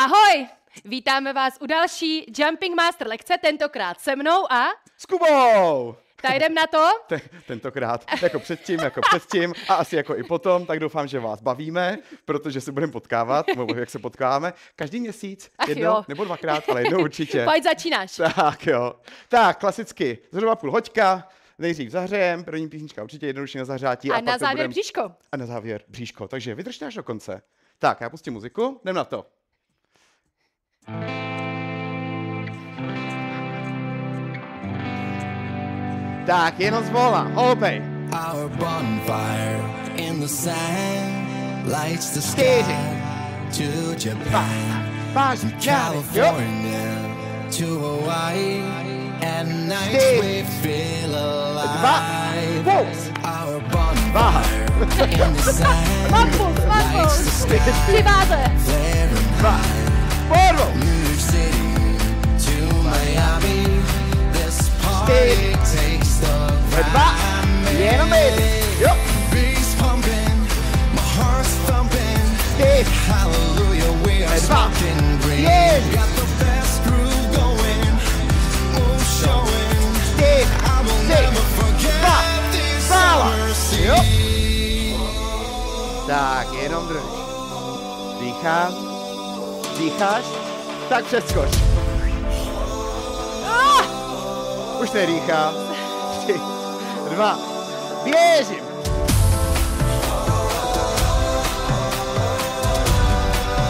Ahoj! Vítáme vás u další Jumping Master lekce, tentokrát se mnou a... S Kubou! Tak jdem na to? Tentokrát jako předtím a asi jako i potom, tak doufám, že vás bavíme, protože se budeme potkávat, nebo jak se potkáváme, každý měsíc, jednou nebo dvakrát, ale jednou určitě. Pojď, začínáš. Tak jo. Tak, klasicky, zhruba půl hoďka, nejdřív zahřejem, první písnička určitě jednoduše na zahřátí. A na závěr bříško. A na závěr bříško, takže vydržte až do konce. Tak, já pustím muziku, jdem na to. Tak, jenom zvolá, holopej. Our bonfire in the sand lights the sky to Japan, from California to Hawaii, and nights we feel alive. Our bonfire in the sand lights the sky, flaring high. New York City to Miami, this party takes the beats pumping, my heart's thumping. Hallelujah, we are smoking green. Got the best groove going, move showing. I will never forget this summer sea. Tak, jenom drž. Dýcháš, tak přeskoč. Už nedýchá. 3, 2, běžím.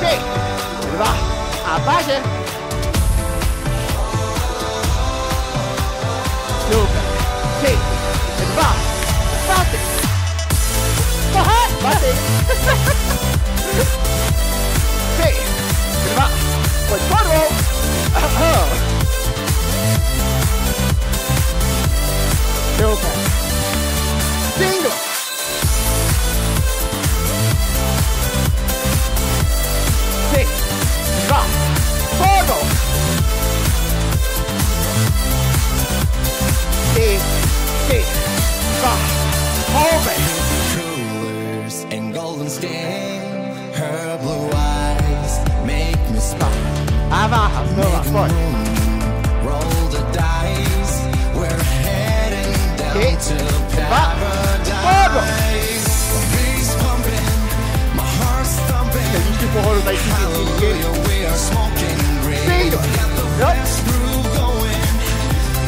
Ty, 2 a páže. Super. 3, 2, paty. Paty. 3, 2, pojď podvou. Super. Bingo! 3, 2, forward! 3, 2, hold it! Coolers and golden skin, her blue eyes make me smile. Znova, Roll the dice, we're heading down to paradise. Beats pumping, my heart's thumping. Hallelujah, we are smoking green. Got the best groove going,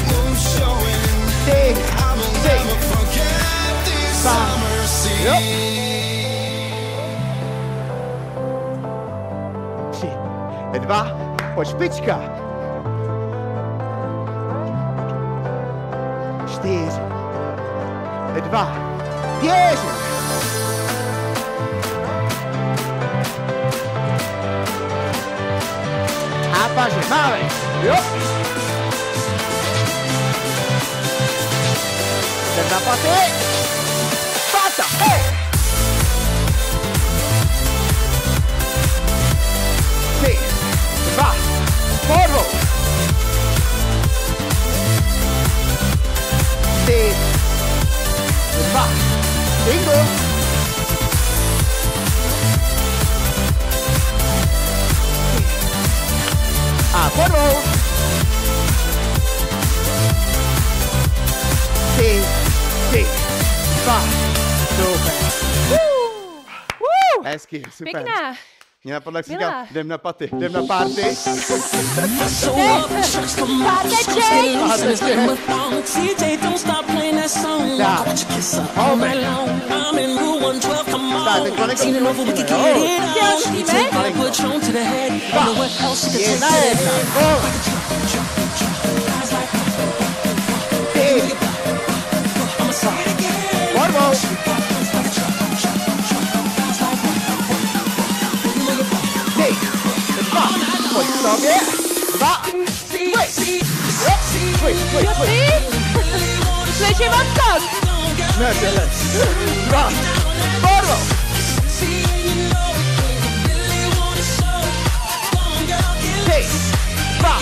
mood showing. I will never forget this summer sea. 3, 2, pojď špička. 4, 2, běžím. A paže, máme, jo. Jdem na paty. Pata, hej. 3, 2, forward. 3, 2, bingo. A forward. 3, 2, super. Hezky, super. Pěkná. Mě napadlo, jak si říkal, jdem na paty, jdem na party. Tak, teď konečně si musíme, jo? Sobě, 2, Slyším vám tak. Ne, 2, forward. 3, 2,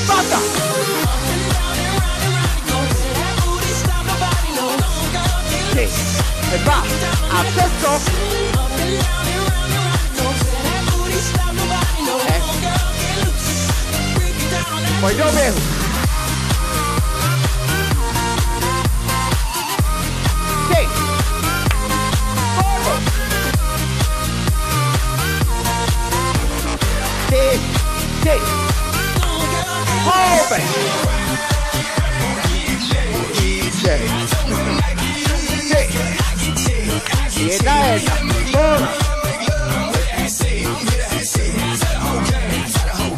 pata. 3, 2 a přeskok. Pojď do běhu. Ty. Forward. Ty. Ty. Open. Ty. Ty. Jedna. Forward.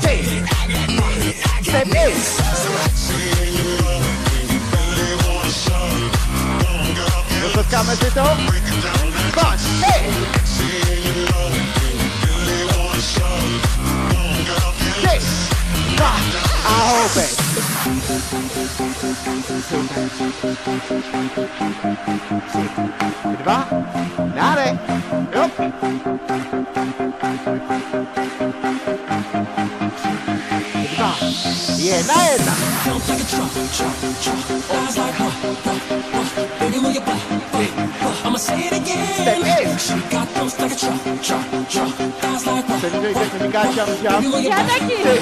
Ty. Step in. Dotkáme si to. Pojď. Hej. Ty. Dva. A houpej. Dva. Dále. Jo. Dva. Jedna. Step in. Předívejte, se říká čam. Já taky.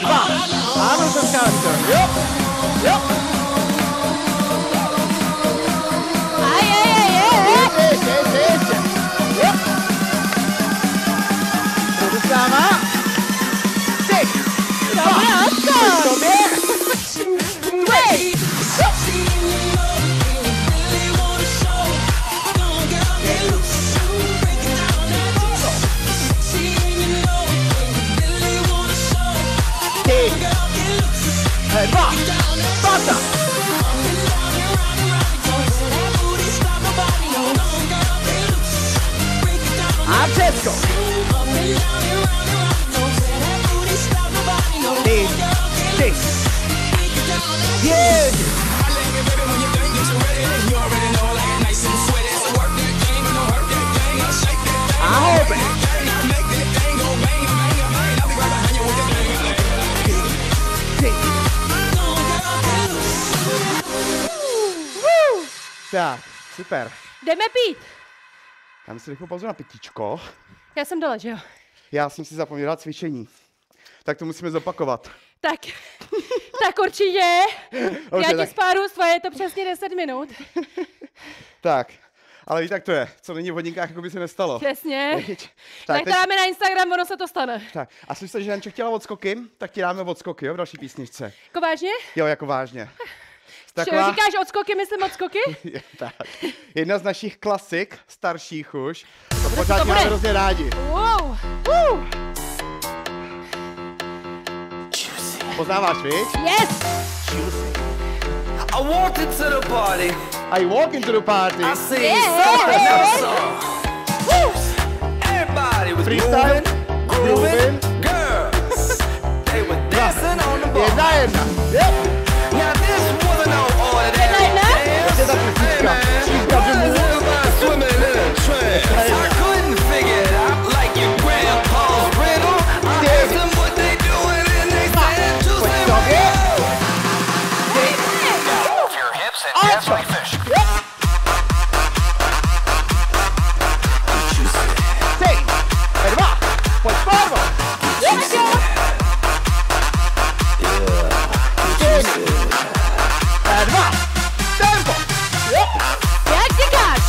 Dva. Ano, to skáčte. Jo. Jo. Ještě. Jo. To dostává. Ty. Dobrá, Pojď sobě. Wait. Dva, pata. A všechno. Ty. Jeď. Ahoj. Tak, super. Jdeme pít. Dáme si rychlou pauzu na pitíčko. Já jsem dole, že jo? Já jsem si zapomněla cvičení. Tak to musíme zopakovat. Tak určitě. Okay, Já ti tak. spáru svoje, je to přesně 10 minut. Tak, ale víš, tak to je. Co není v hodinkách, jako by se nestalo. Přesně. Viď? Tak Tak, to dáme na Instagram, ono se to stane. tak. A jsi že Jančo chtěla odskoky, tak ti dáme odskoky, jo, v další písničce. Jako vážně? Jo, jako vážně. Taková... Říkáš odskoky, myslím odskoky? Tak. Jedna z našich klasik, starších už. To pořád máme hrozně rádi. Wow. Poznáváš, viď? Yes. I walked into the party. I walk into the party. I see something else saw. Everybody was Freestyle, moving, grooving. grooving. Girls, they were dancing on the bar. Jedna. Yep. Now this wasn't no ordinary dance. Je ta písnička. She's got the move. Everybody swimming in a trance. I couldn't figure it out like your grandpa's riddle. I asked them what they doing and they said to say, Stop it. Move your hips and gently fish. Ty. Dva. Pojď sparvo. Dva. Tempo. Jak říkáš?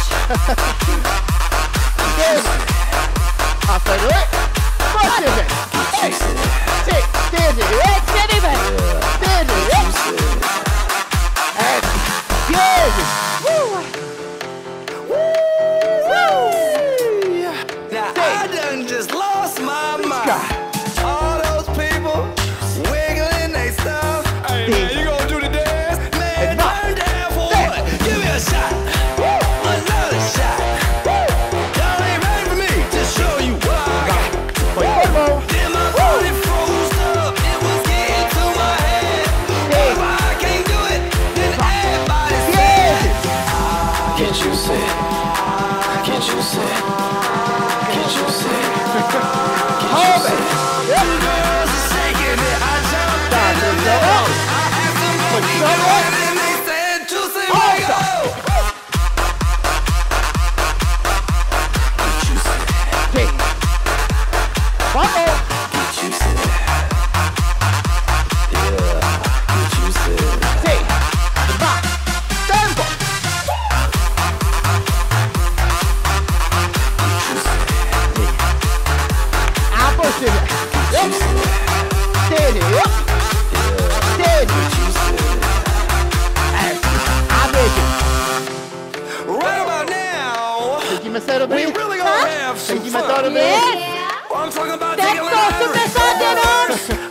A sleduje. Počtěře. Ty. Čtyři. Čtyři. now I done just lost my mind. All those people wiggling they stuff. Hey man, you gonna do the dance? Man, turn down for what? Give me a shot. Another shot. Y'all ain't ready for me to show you what I got. Then my body froze up. It was getting to my head. If I can't do it, then everybody said. Can't you see? Can't you see? Can't you see? Can't you see? Two girls are shaking it. I jumped in the middle. I asked them what we doing, and they said to say we go. Can't you see? Can't you see? Yeah. Vidíme to, dobrý. I'm talking about taking my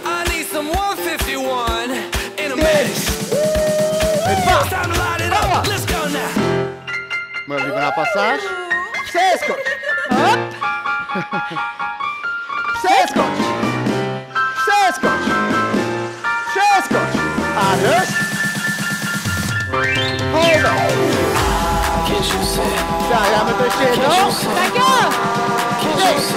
I need some 151 in a minute. It's time to light it up. Let's go now. Moje oblíbená pasáž. Přeskoč. Hop. Přeskoč. Přeskoč. Přeskoč. A dost. Hold on. Tak, dáme to ještě jednou. Tak jo. Yes.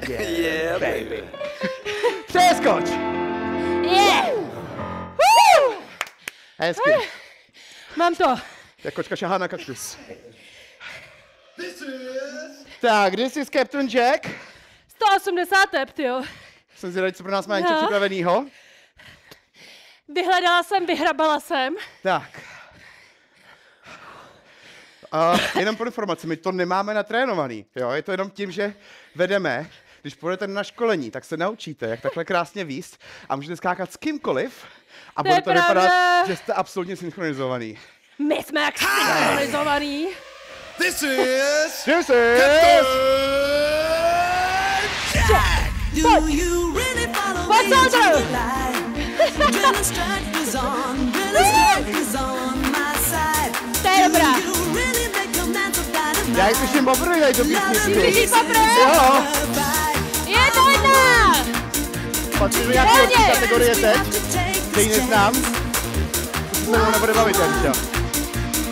Yeah, baby. Přeskoč. Yeah. Hezky. Mám to. Jak kočka šahá na kaktus. Tak, this is Captain Jack. 180 tep, tyjo. Jsem zvědavý, co pro nás má Janča připravenýho. Vyhledala jsem, vyhrabala jsem. Tak. Jenom pro informaci, my to nemáme natrénovaný. Jo? Je to jenom tím, že vedeme. Když půjdete na školení, tak se naučíte, jak takhle krásně víst a můžete skákat s kýmkoliv a bude to vypadat, že jste absolutně synchronizovaný. My jsme jak synchronizovaný. This is Do you really follow What's me up, to girl? the light? Drilling strike is on, drilling strike is on my side. To je dobrá. Do you really make your man so bad Já ji slyším poprvé, tady to písničku. Slyšíš poprvé? Jo, Jedna! patří do nějaké horší kategorie teď, že ji neznám. To se mnou nebude bavit, Janča.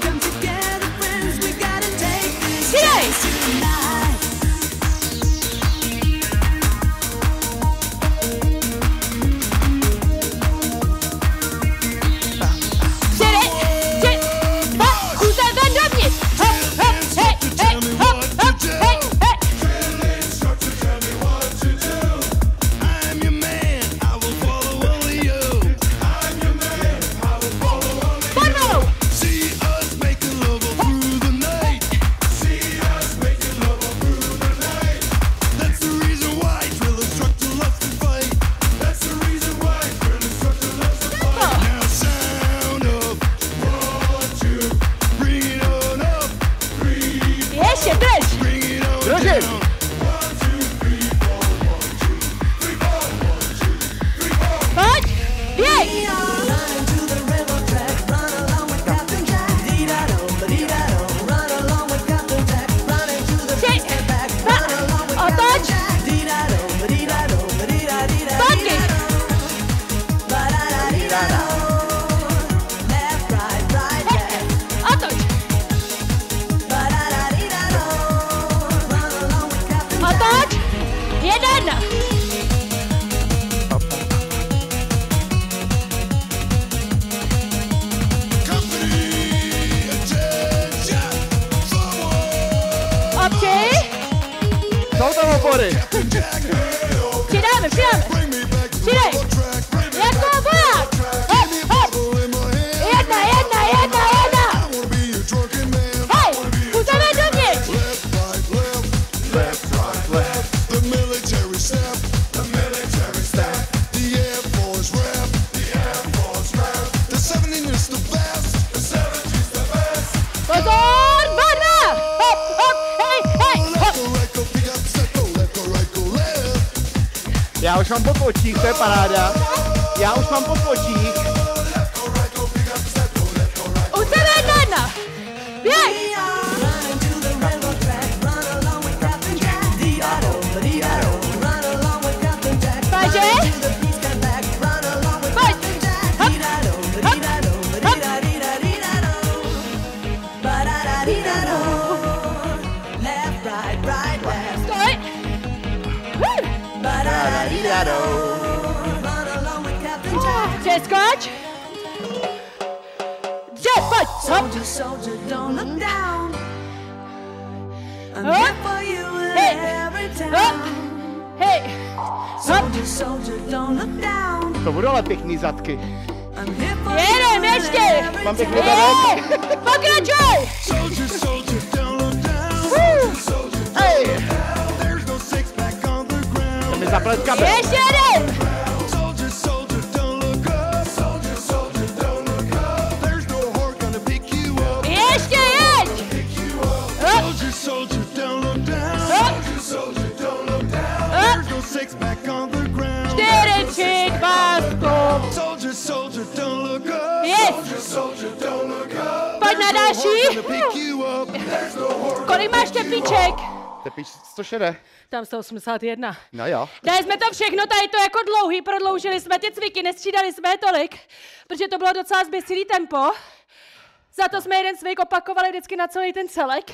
Come together, friends, we gotta take this Přidej! tonight. Přidej! Hop! Kůze ven dovnitř! Hop, hop, hej, hej, hop, hop, hej, hej! I'm your man, I will follow only you. Pomalu! See us making love all through the night. That's the reason why drill instructor loves to fight. Now sound up, 1, 2, bring it on up, Ještě, drž! bring it on Držím. down. Pojď! Běž! Running to the railroad track, run along with Captain Jack. Dee-da-do, dee-da-do, run along with Captain Jack. Running to the Tři, beach, get back, run along with otoč. Captain Jack. Dee-da-do, dee-da-do, dee-da-dee-da, Zpátky! ba-da-da-dee-da-do. Left, right, left. Otoč! Ba-da-da-dee-da-do. Run along with Captain Jack. Otoč! Jeden! Obči! Jsou tam opory. Přidáme! Přidej! Jako voják! Hop, hop! Jedna! Hej! Kůze ven dovnitř! The military step, the Air Force rap, the 17 is the best. Pozor! Barva! Hop, hop! Hej! Hop! Right, go, pick up, set, go left, go right, go left. Já už mám podpočích, to je paráda. Já už mám podpočích. Už se jedna! Běž! Running to the railroad track, run along with Captain Jack. Dee-da-do, dee-da-do, run along with Captain Jack. Takže? Running to the beach, get back, run along with Pojď! Captain Jack. Hop! Dee-da-do, dee-da-do, dee-da-dee-da-dee-da-do. Ba-da-da-dee-da-do. Left, right, right, left. Stoj! Woo! Ba-da-da-dee-da-do. Run Přeskoč. Dřep, pojď. Hop. Soldier, soldier, don't look down. I'm Huh? here for you in Hey. every Hop. town. Hej. Hop. Soldier, soldier, don't look down. To budou ale pěkný zadky. I'm here for Jedem, you in ještě. every Mám pěkný town. zadek. Pokračuj. Soldier, soldier, don't look down. Soldier, soldier, Hej! there's no six pack on the ground. To mi zaplet kabel. Ještě jeden. Soldier, soldier, don't look up. Soldier, soldier, don't look up. There's no whore gonna pick you up. Ještě jeď. Hop. Soldier, soldier, don't look down. Hop. Soldier, soldier, don't look down. Hop. There's no six pack on the ground. 4, 3, 2, stop. Soldier, soldier, don't look up. Yes. Soldier, soldier, don't look up. Pojď na další. Gonna pick you up. There's no whore. Kolik máš teplíček? Tepíš 106. Tam 181. No jo. Dali jsme to všechno, tady to jako dlouhý, prodloužili jsme ty cviky, nestřídali jsme je tolik, protože to bylo docela zběsilý tempo. Za to jsme jeden cvik opakovali vždycky na celý ten celek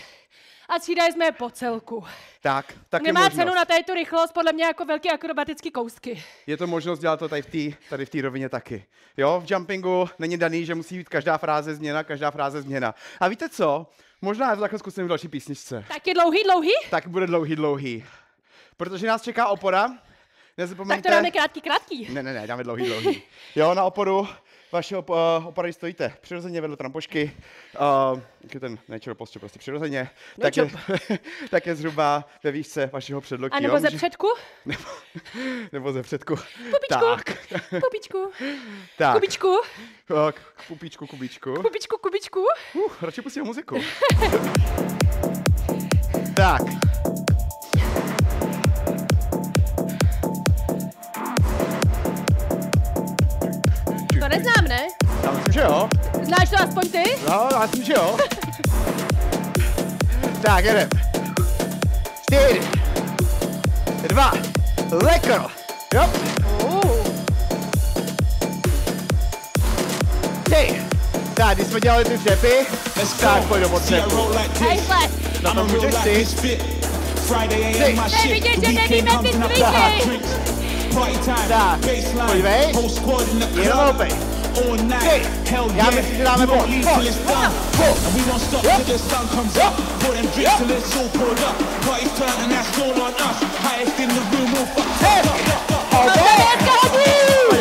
a střídali jsme je po celku. Tak je Nemá možnost. cenu na tady tu rychlost, podle mě jako velký akrobatický kousky. Je to možnost dělat to tady v té rovině taky. Jo, v jumpingu není daný, že musí být každá fráze změna. A víte co? Možná já to takhle zkusím v další písničce. Taky dlouhý? Tak bude dlouhý. Protože nás čeká opora. Tak Nezapomeňte... to dáme krátký. Ne, dáme dlouhý. Jo, na oporu vašeho opora stojíte přirozeně vedle trampošky. Jak je ten natural posture, prostě přirozeně. Tak je zhruba ve výšce vašeho předloktí. A nebo jo? ze předku? Nebo ze předku. Pupičku. Tak. Pupičku. Tak. Kubičku. Pupíčku. Kubičku. Radši pustím muziku. Tak. To neznám, ne? Já myslím, že jo. Znáš to aspoň ty? No, já myslím, že jo. Tak, jedem. 4, 2, lekro. Jo. Ty. Tak, když jsme dělali ty dřepy, tak pojď do podřepu. Hejhle. Na to můžeš ty. Nevidíš, že nevíme ty cviky. Tak, podívej. Jenom loupej. Ty. Já myslím, že dáme bod. Pojď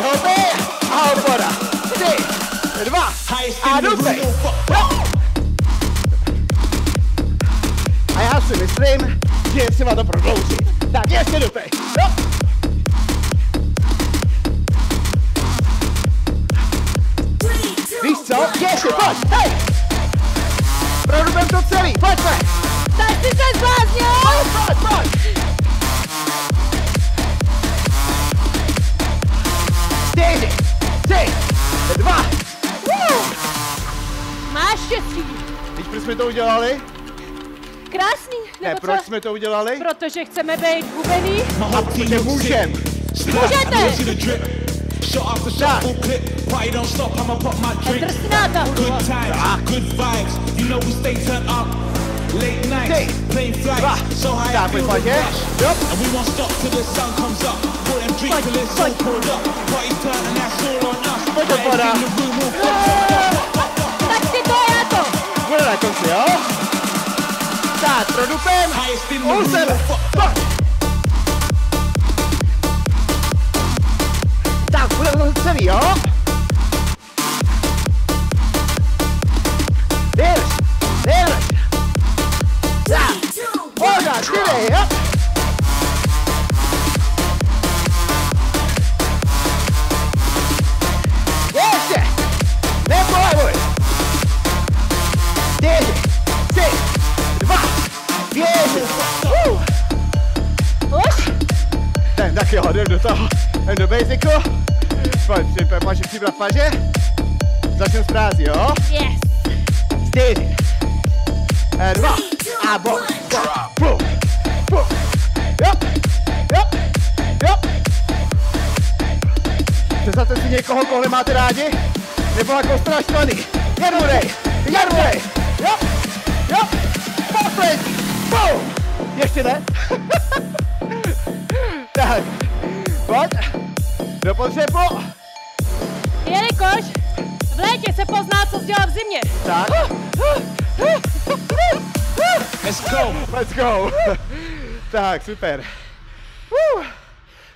hopy. A opora. 3, 2 a dupej. A já si myslím, že je třeba to prodloužit. Tak ještě dupej. Víš co? Ještě, pojď, hej! Produbem to celý, pojďme! Tak ty se zbláznil! Pojď! 4, 3, 2, Máš štěstí. víš, proč jsme to udělali? Krásný, Ne, nebo proč co? jsme to udělali? Protože chceme být hubený. A protože můžem. Můžete! Tak, Drsná ta hudba. ty, 2, tak, pojď, pojď, je? Jo? Pojď opora. Tak si to je to. Bude na konci, jo? Tak, produpem. U sebe. Pojď. Tak, bude to celý, jo? Jdeš. Tak, pořád, dívej, jo? Ještě. Nepolevuj. 4, 3, 2, 1. Už? Tak jo, jdem do toho. Jdem do basicu. Pojď, přibrat paže. Začneme z frází, jo? Yes. 4, 2 a bum. Jo. Představte si někoho, koho máte rádi? Nebo jako strašný. Jedudej. Jo. Poslední. Bum. Ještě ne. Tak. Pojď. Do potřebu. Je moc dělám v zimě. Tak. Let's go. Let's go. Tak, super.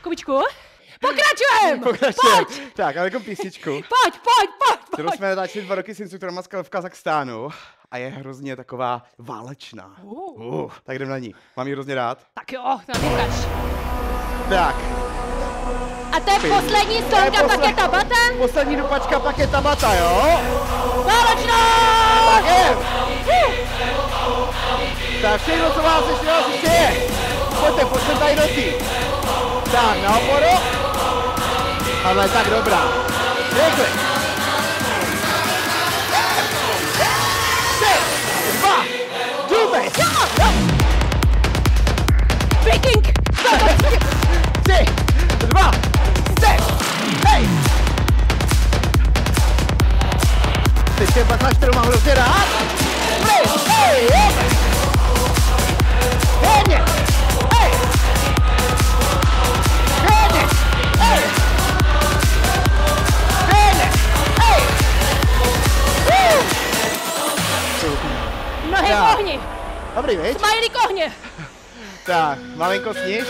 Kubičku, pokračujeme. Pokračujeme. Pojď, Tak, ale jako písničku. pojď. Kterou jsme natáčeli 2 roky s instruktorem v Kazachstánu a je hrozně taková válečná. Tak jdem na ní. Mám ji hrozně rád. Tak jo, na ukaž. Tak. A to je poslední stonka, pak je ta bata. Poslední dupačka, pak je ta bata, jo? Válečná! Tak je. Tak všechno, co vás ještě je. Pojďte tady do tý. Tak, na oporu. Ale tak dobrá. Rychle. 3, 2, dubej. Viking! 3, 2, step. Hej. Teď je pasáž, kterou mám hrozně rád. Hej, hodně. Hej. Hodně. Hej. Hodně. Hej. Nohy Tak. v ohni. Dobrý, viď? Smiley kohně. Tak, malinko sniž,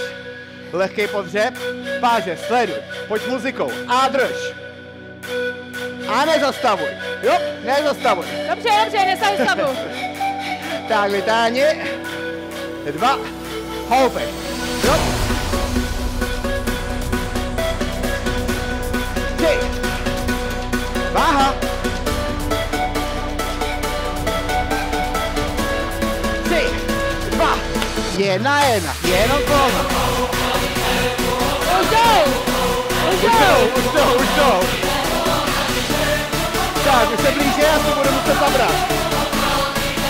lehký podřep, páže, sleduj, pojď muzikou a drž. A nezastavuj, jo, nezastavuj. Dobře, nezastavu. Tak, vytáhni, 2, houpej, jo. 3, váha. 3, 2, 1, jenom kolma. Už jdou. Tak, už se blíže, já si budu muset zabrat.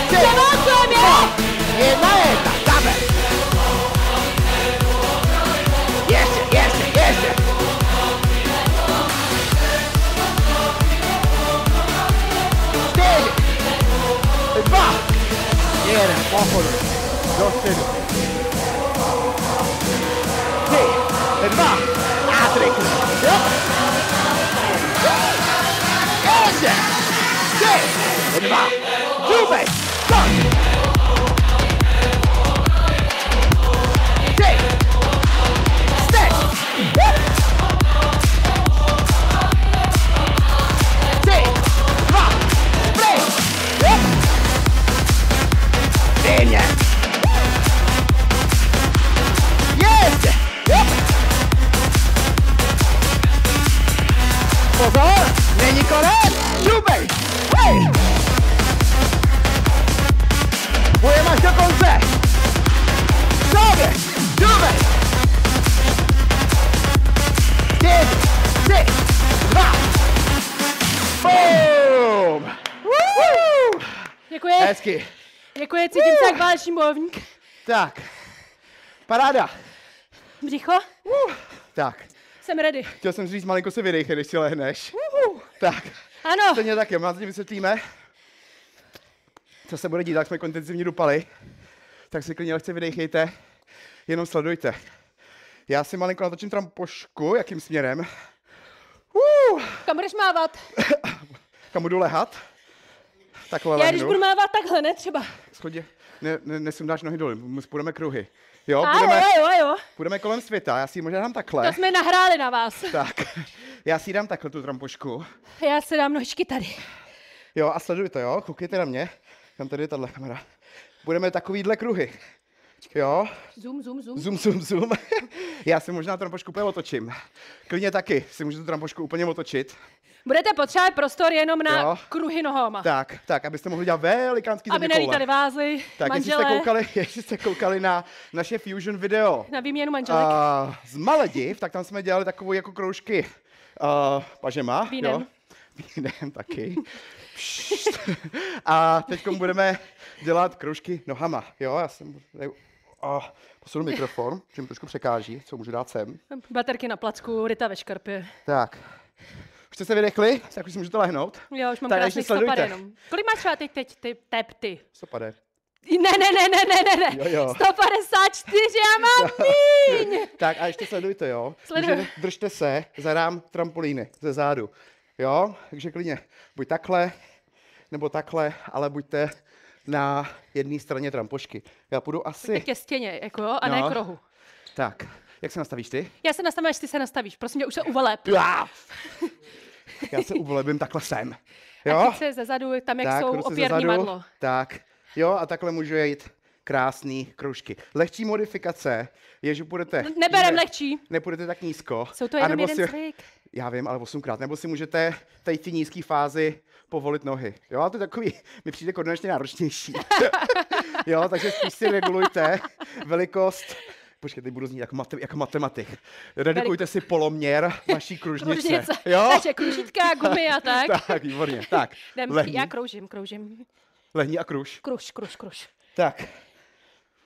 3, 2, 1, zaber. Ještě. 4, 2, 1, pohodu. Do středu. 3, 2, a trikl. Jo? Ještě. 3, 2, dubej. Stop. 3, step. 3, 2, break. Jo? Stejně. Ještě. Jo? Pozor, není konec. Dubej. Hej. Budeme až do konce. Sobě. Dubej. 4, 3, 2. Boom. Děkuji. Hezky. Děkuji, cítím se jak váleční bojovník. Tak. Paráda. Břicho, Tak. jsem ready. Chtěl jsem říct, malinko se vydejchej, když si lehneš. Tak. Ano, Stejně tak, jo, teď vysvětlíme, co se bude dít, tak jsme intenzivně dupali. Tak si klidně lehce vydejchejte, jenom sledujte. Já si malinko natočím trampošku, jakým směrem. kam budeš mávat? Kam budu lehat? Takhle Já když budu mávat takhle, ne třeba. Schodě, nesundáš nohy dolů, půjdeme kruhy. Jo, Jo. půjdeme kolem světa, já si ji možná dám takhle. To jsme nahráli na vás. Tak, já si ji dám takhle tu trampošku. Já si dám nožičky tady. Jo, a sledujte, jo, koukejte na mě. Tam tady je tahle kamera. Budeme takovýhle kruhy. Jo, zoom. Já si možná trampošku úplně otočím. Klidně taky si můžu tu trampošku úplně otočit. Budete potřebovat prostor jenom na Jo. kruhy nohama. Tak, abyste mohli dělat velikánský Aby zeměkoule. nelítali vázy, Tak, manželé, jestli jste koukali na naše Fusion video na výměnu manželek. z Malediv, tak tam jsme dělali takové jako kroužky pažema. Vínem. Jo? Vínem taky. A teď budeme dělat kroužky nohama. Jo, já jsem posunu mikrofon, že mi trošku překáží, co můžu dát sem. Baterky na placku, Rita ve škarpě. Tak. Už jste se vydechli, tak už si můžete lehnout. Jo, už mám Tak, krásný ještě sledujte. stopad jenom. Kolik máš třeba teď ty tepty? Stopade. Ne. Jo. 154, já mám míň. Tak a ještě sledujte, jo. Sleduju. Takže držte se za rám trampolíny ze zádu. Jo, takže klidně buď takhle, nebo takhle, ale buďte na jedné straně trampošky. Já půjdu asi... Ke stěně, jako jo, a ne k rohu. Tak, jak se nastavíš ty? Já se nastavím, až ty se nastavíš. Prosím tě, už se uveleb. Já se uvolebím takhle sem. A Jo? teď se zezadu, tam jak Tak, jsou ruce opěrný zezadu. madlo. Tak, jo, a takhle můžu jít krásný kroužky. Lehčí modifikace je, že půjdete... Neberem lehčí. Nepůjdete tak nízko. Jsou to jenom anebo jeden cvik. Já vím, ale 8krát. Nebo si můžete tady ty nízké fázi povolit nohy. Jo, a to je takový, mi přijde koordinačně náročnější. Jo, takže spíš si regulujte velikost. Počkej, teď budu znít jako matematik. Redukujte si poloměr vaší kružnice. Jo? Takže kružitka, gumy a tak. Tak, výborně. Tak, lehni. Já kroužím. Lehni a kruž. Kruž. Tak.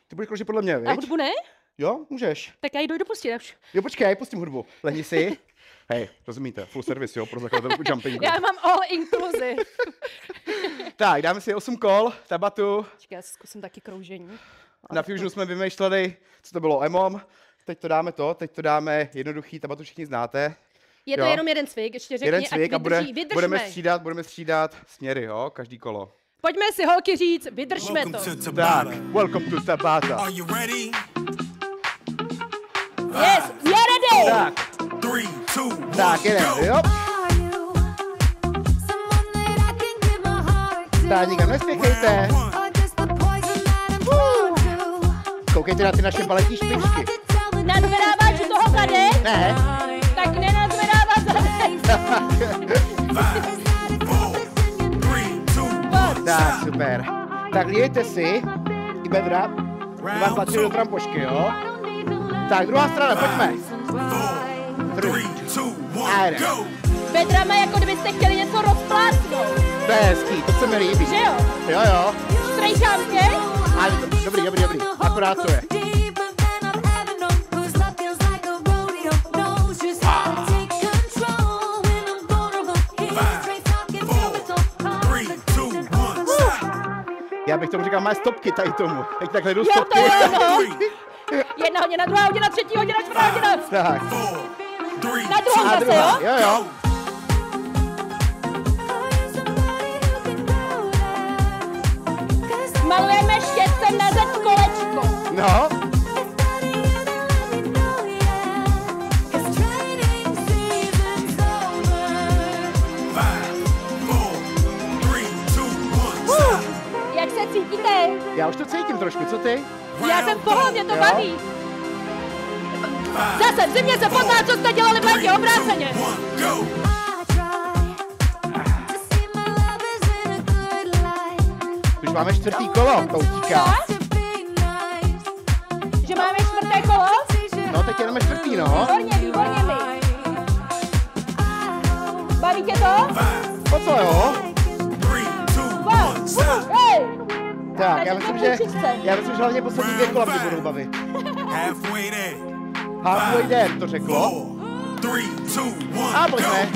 Ty budeš kroužit podle mě, A viď? hudbu ne? Jo, můžeš. Tak já ji dojdu pustit už. Jo, počkej, pustím hudbu. Lehni si. Hej, rozumíte, full service, jo, pro zakladatelku jumpingu. Já mám all inclusive. Tak, dáme si 8 kol, tabatu. Počkej, já si zkusím taky kroužení. Na Fusionu jsme vymýšleli, co to bylo EMOM. Teď to dáme jednoduchý, tabatu všichni znáte. Je to Jo. jenom jeden cvik, ještě řekni, Jeden cvik a ať vydrží. budeme střídat směry, jo, každý kolo. Pojďme si holky říct, vydržme to. Welcome to Tak, Tabata. welcome to Tabata. Are you ready? Yes, we are ready. Tak, 3, 2, 1, tak, jedem, go! jo. Tak, nikam nespěchejte. Koukejte na ty naše baletní špičky. Nazvedáváš u toho zadek? Ne. Tak nenazvedáváš zadek. 5, 4, 3, 2, 1, Tak, super. Tak líjejte si ty bedra, ty vám patří do trampošky, jo? Tak, druhá strana, pojďme. 3, 2, A 1, jdem. go! Pedrama, jako kdybyste chtěli něco rozplácnout. To je hezký, to se mi líbí. Že jo? Jo. Strejčám tě? Ale dobrý. Akorát to je. Já bych tomu říkal má stopky tady tomu. Teď takhle jdu Jo, stopky. to je ono. Jedna hodina, druhá hodina, třetí hodina, čtvrtá hodina. Tak. 3, Na druhou A zase, druhá. jo? Jo. Malujeme štětcem na zeď kolečko. No. Jak se cítíte? Já už to cítím trošku, co ty? Já jsem v pohodě, mě to Jo. baví. Zase v zimě se pozná, co jste dělali v létě obráceně. Už máme čtvrtý kolo, to utíká. Že máme čtvrté kolo? No, teď jenom čtvrtý, no. Výborně mi. Baví tě to? Po co, jo? Hej! Tak, já myslím, že hlavně poslední 2 kola mě budou bavit. Halfway there. Halfway there, to řeklo. 3, 2, 1, A go! pojďme.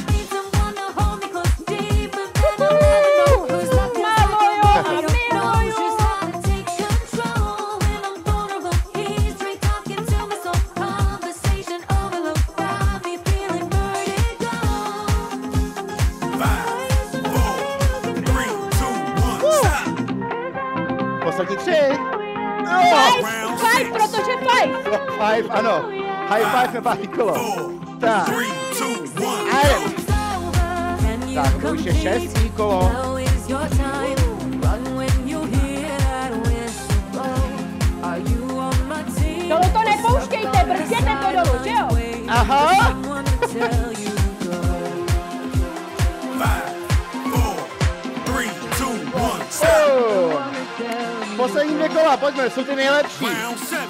Poslední 3. Five, protože five. Five, ano. High five na pátý kolo. Tak. A jdem. Tak, to už je 6. kolo. Dolu to nepouštějte, brzděte to dolu, že jo? Aha. Oh. Poslední 2 kola, pojďme, jsou ty nejlepší. Round 7.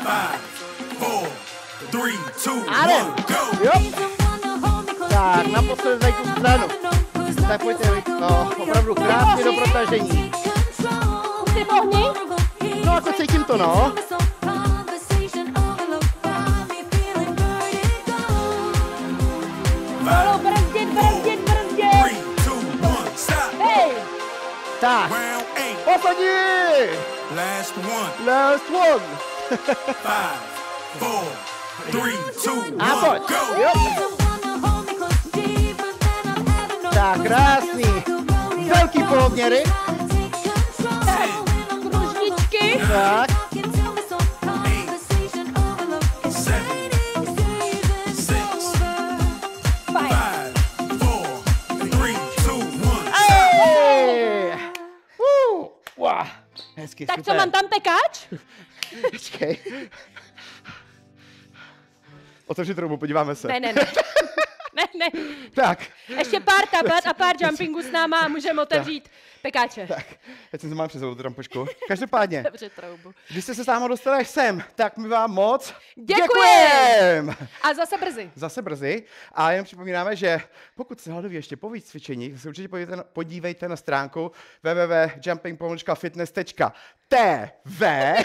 5, 4, 3, 2, A 1, jdem. go! Jo. Tak, naposled tady tu stranu. Tak pojďte, no, opravdu krásně do protažení. Ty pohni? No, jako cítím to, no. Dolu, brzdit. 3, 2, 1, stop! Hej! Tak, Round 8. poslední. Last one. Last one. 5, 4, 3, 2, 1, A pojď. go! Jo. Tak, krásný. Velký poloměry. Kružničky. Tak. Ej! Wow. Hezky, Tak super. co, mám tam tekáč? Počkej. Otevři troubu, podíváme se. Ne. Ne. Tak, Ještě pár tablet a pár jumpingů s náma a můžeme otevřít pekáče. tak. Teď jsem se mám přes tu rampošku. Každopádně, Dobře, troubu. když jste se s námi dostali až sem, tak my vám moc Děkujem! A zase brzy. Zase brzy. A jenom připomínáme, že pokud se hladoví ještě po víc cvičení, se určitě podívejte na stránku www.jumping-fitness.tv,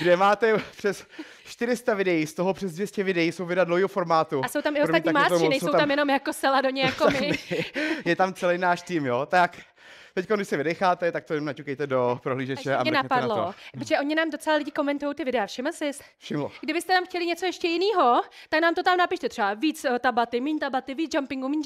kde máte přes 400 videí, z toho přes 200 videí jsou videa dlouhého formátu. A jsou tam i Promiň, ostatní taky to mástři, moc, nejsou jsou tam jenom jako Seladoně, jako my. Je tam celý náš tým, jo? Tak teď, když se vydecháte, tak to jenom naťukejte do prohlížeče a Mě mrkněte na napadlo, to. protože oni nám docela lidi komentují ty videa, všiml jsi? Všimlo. Kdybyste nám chtěli něco ještě jiného, tak nám to tam napište třeba víc tabaty, míň méně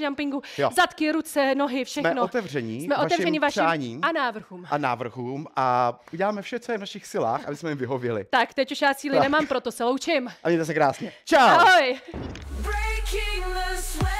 jumpingu, Jo. zadky, ruce, nohy, všechno. Jsme otevření, Jsme otevření vašim přáním a návrhům. a návrhům a uděláme vše, co je v našich silách, aby jsme jim vyhověli. Tak, teď už já síly Tak. nemám, proto se loučím. A mějte se krásně. Čau! Ahoj! Breaking the sweat.